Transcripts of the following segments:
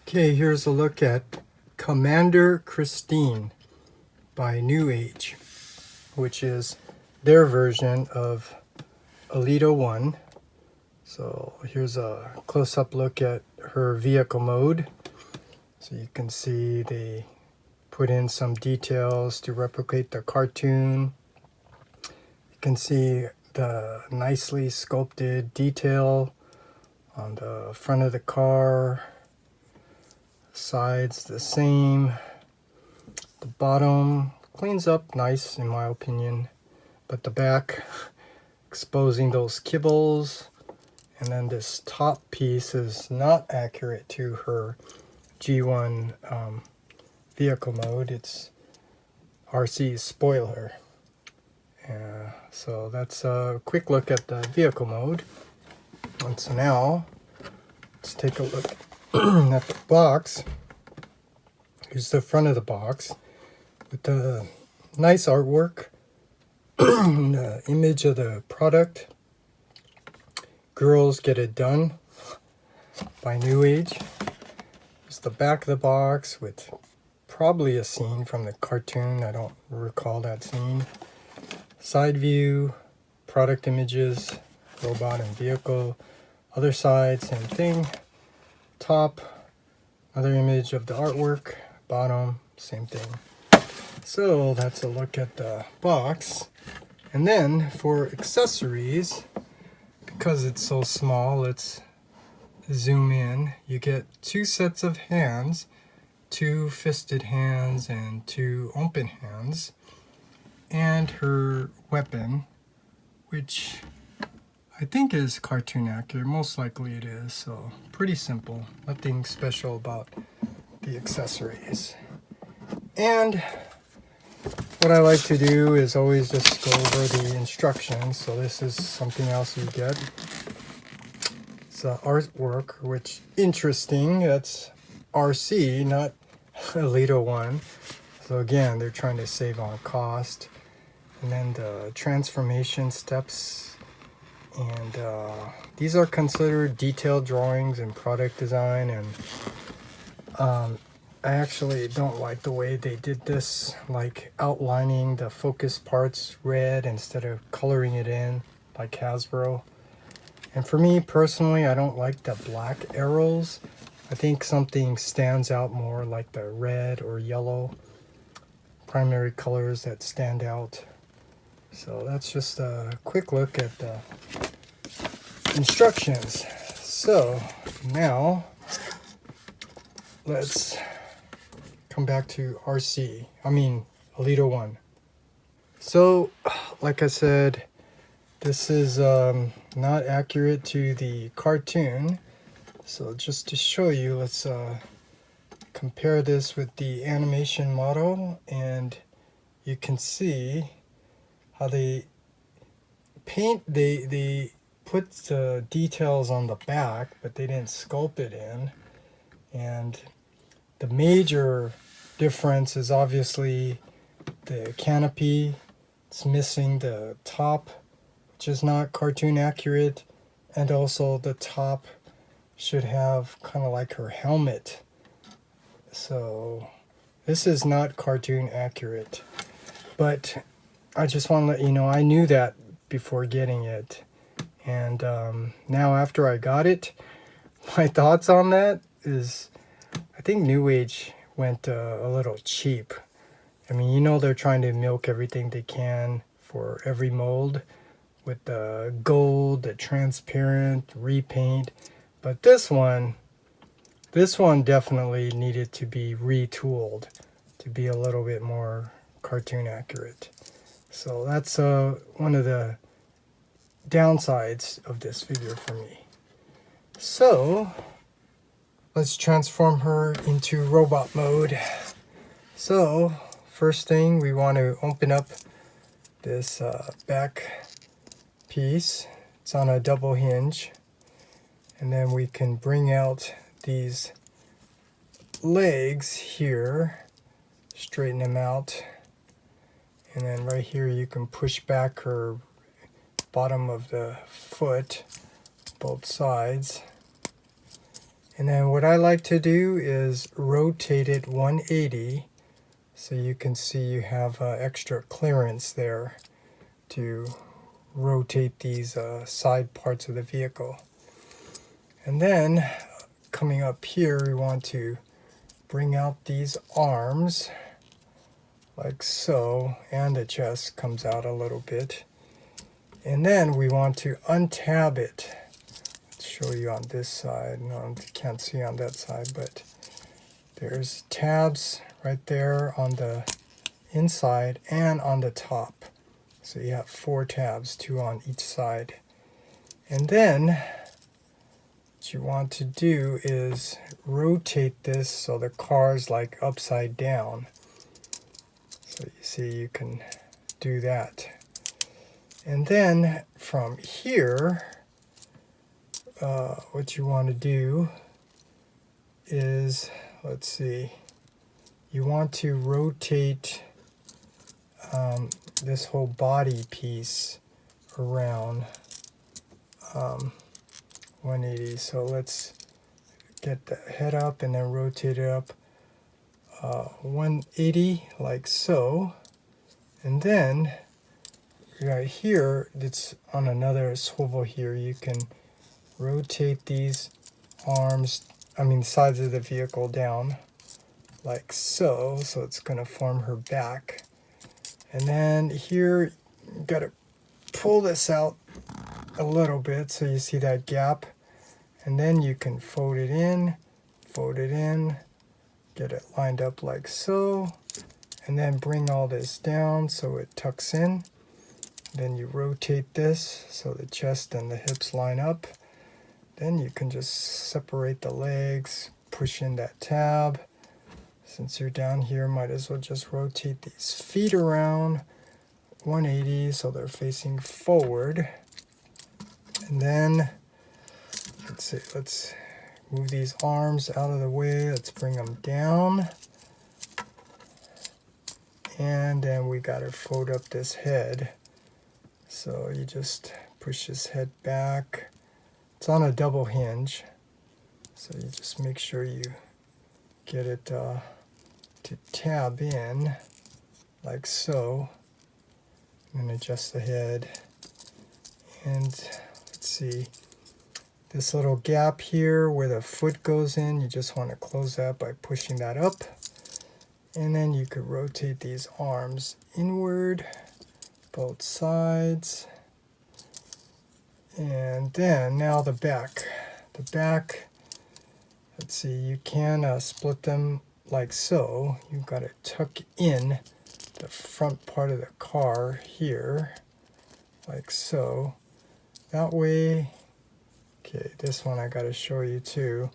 Okay, here's a look at Commander Christine by NewAge, which is their version of Elita 1. So here's a close-up look at her vehicle mode. So you can see they put in some details to replicate the cartoon. You can see the nicely sculpted detail on the front of the car. Sides the same. The bottom cleans up nice in my opinion, but the back exposing those kibbles, and then this top piece is not accurate to her G1 vehicle mode. It's RC spoiler. So that's a quick look at the vehicle mode. And so now let's take a look at the box. Here's the front of the box with the nice artwork, the image of the product. Girls Get It Done by NewAge. Here's the back of the box with probably a scene from the cartoon. I don't recall that scene. Side view, product images, robot and vehicle. Other side, same thing. Top, another image of the artwork. Bottom, same thing. So that's a look at the box. And then for accessories, because it's so small, let's zoom in. You get two sets of hands, two fisted hands and two open hands, and her weapon, which I think is cartoon accurate. Most likely it is. So pretty simple, nothing special about the accessories. And what I like to do is always just go over the instructions. So this is something else you get. It's artwork, which interesting. That's RC, not Elita 1. So again, they're trying to save on cost. And then the transformation steps. And these are considered detailed drawings in product design. And I actually don't like the way they did this, like outlining the focus parts red instead of coloring it in like Hasbro. And for me personally, I don't like the black arrows. I think something stands out more, like the red or yellow primary colors that stand out. So that's just a quick look at the instructions. So now let's come back to Elita 1. So, like I said, this is not accurate to the cartoon. So just to show you, let's compare this with the animation model, and you can see how they paint, they put the details on the back, but they didn't sculpt it in. And the major difference is obviously the canopy. It's missing the top, which is not cartoon accurate, and also the top should have kind of like her helmet. So this is not cartoon accurate, but I just want to let you know I knew that before getting it. And now after I got it, my thoughts on that is I think NewAge went a little cheap. I mean, you know, they're trying to milk everything they can for every mold with the gold, the transparent, repaint. But this one definitely needed to be retooled to be a little bit more cartoon accurate. So that's one of the downsides of this figure for me. So let's transform her into robot mode. So first thing, we want to open up this back piece. It's on a double hinge. And then we can bring out these legs here, straighten them out. And then right here you can push back her bottom of the foot, both sides. And then what I like to do is rotate it 180 so you can see you have extra clearance there to rotate these side parts of the vehicle. And then coming up here, we want to bring out these arms like so, and the chest comes out a little bit. And then we want to untab it. Let's show you on this side. No, you can't see on that side, but there's tabs right there on the inside and on the top. So you have 4 tabs, 2 on each side. And then what you want to do is rotate this so the car's like upside down. So you see you can do that. And then from here, what you want to do is, let's see, you want to rotate this whole body piece around 180. So let's get the head up and then rotate it up 180 like so. And then right here, it's on another swivel here, you can rotate these arms, sides of the vehicle down like so. So it's going to form her back. And then here, you got to pull this out a little bit so you see that gap. And then you can fold it in, get it lined up like so. And then bring all this down so it tucks in. Then you rotate this so the chest and the hips line up. Then you can just separate the legs, push in that tab. Since you're down here, might as well just rotate these feet around 180 so they're facing forward. And then, let's move these arms out of the way. Let's bring them down. And then we got to fold up this head. So you just push this head back. It's on a double hinge. So you just make sure you get it to tab in like so. And adjust the head. And let's see, this little gap here where the foot goes in, you just want to close that by pushing that up. And then you could rotate these arms inward, both sides. And then now the back. The back, let's see, you can split them like so. You've got to tuck in the front part of the car here, like so. That way, okay, this one I got to show you too.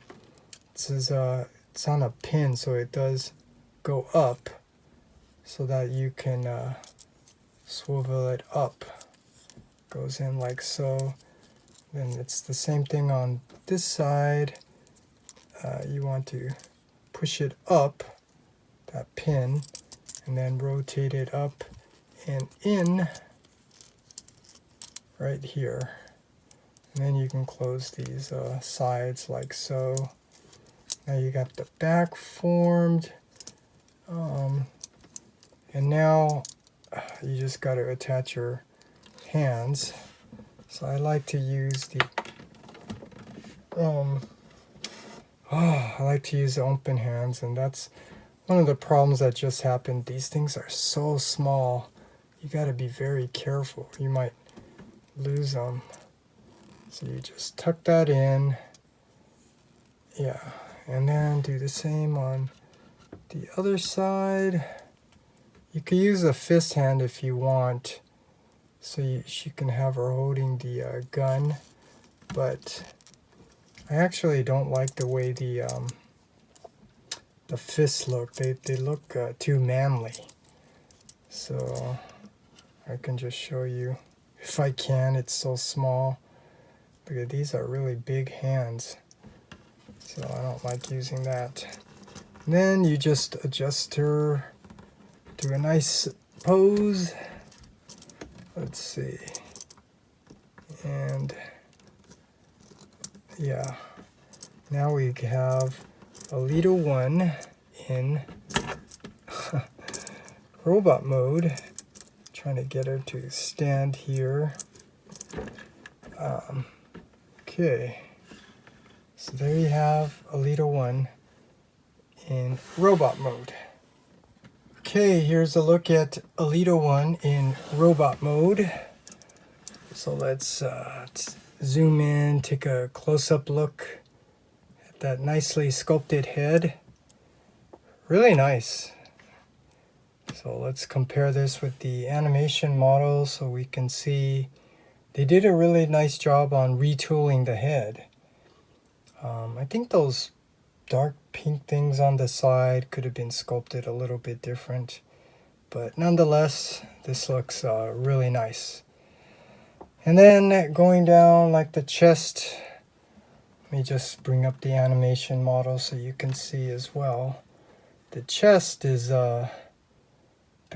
This is it's on a pin, so it does go up so that you can swivel it up. Goes in like so. Then it's the same thing on this side. You want to push it up, that pin, and then rotate it up and in right here. And then you can close these sides like so. Now you got the back formed. And now you just got to attach your hands. So I like to use the open hands, and that's one of the problems that just happened. These things are so small. You got to be very careful. You might lose them. So you just tuck that in. Yeah, and then do the same on the other side. You could use a fist hand if you want, so she can have her holding the gun. But I actually don't like the way the fists look. They look too manly. So I can just show you if I can. It's so small. Look at these, are really big hands. So I don't like using that. And then you just adjust her to a nice pose. Let's see. And yeah. Now we have Elita 1 in robot mode. Trying to get her to stand here. Okay, so there you have Elita 1 in robot mode. Okay, here's a look at Elita 1 in robot mode. So let's zoom in, take a close-up look at that nicely sculpted head. Really nice. So let's compare this with the animation model so we can see they did a really nice job on retooling the head. I think those dark pink things on the side could have been sculpted a little bit different, but nonetheless, this looks really nice. And then going down like the chest, let me just bring up the animation model so you can see as well. The chest is, the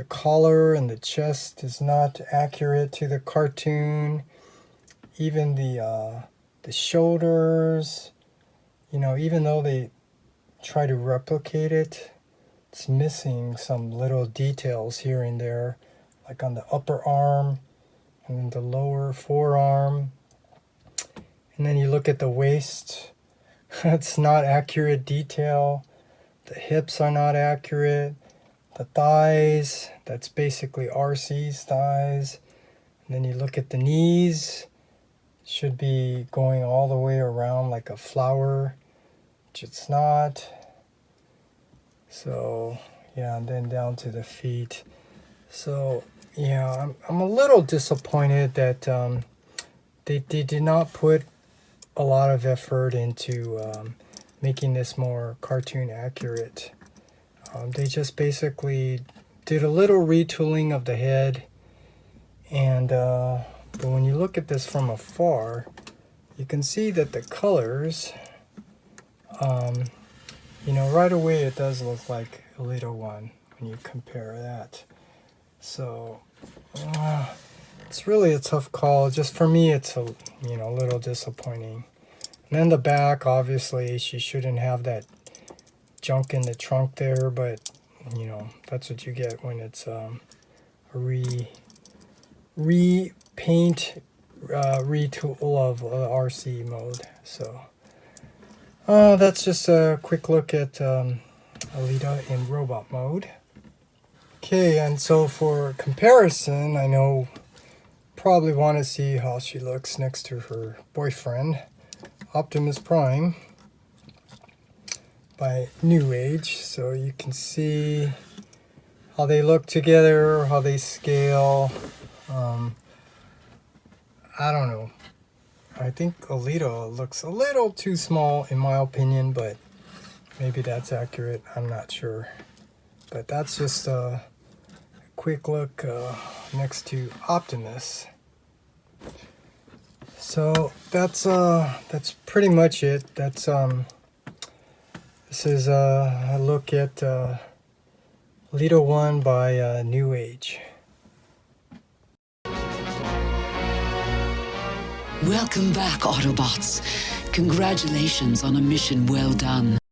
collar and the chest is not accurate to the cartoon. Even the shoulders, you know, even though they try to replicate it, it's missing some little details here and there, like on the upper arm and the lower forearm. And then you look at the waist, it's not accurate detail. The hips are not accurate. The thighs, that's basically RC's thighs. And then you look at the knees, should be going all the way around like a flower, which it's not. So yeah, and then down to the feet. So yeah, I'm a little disappointed that they did not put a lot of effort into making this more cartoon accurate. They just basically did a little retooling of the head, and but when you look at this from afar, you can see that the colors, you know, right away it does look like Elita 1 when you compare that. So it's really a tough call. Just for me, it's a little disappointing. And then the back, obviously, she shouldn't have that junk in the trunk there, but you know, that's what you get when it's a repaint retool of RC mode. So that's just a quick look at Elita in robot mode. Okay, and so for comparison, I know probably want to see how she looks next to her boyfriend, Optimus Prime, by NewAge. So you can see how they look together, how they scale. I don't know. I think Elita looks a little too small in my opinion, but maybe that's accurate. I'm not sure. But that's just a quick look next to Optimus. So that's pretty much it. That's this is a look at Elita 1 by NewAge. Welcome back, Autobots. Congratulations on a mission well done.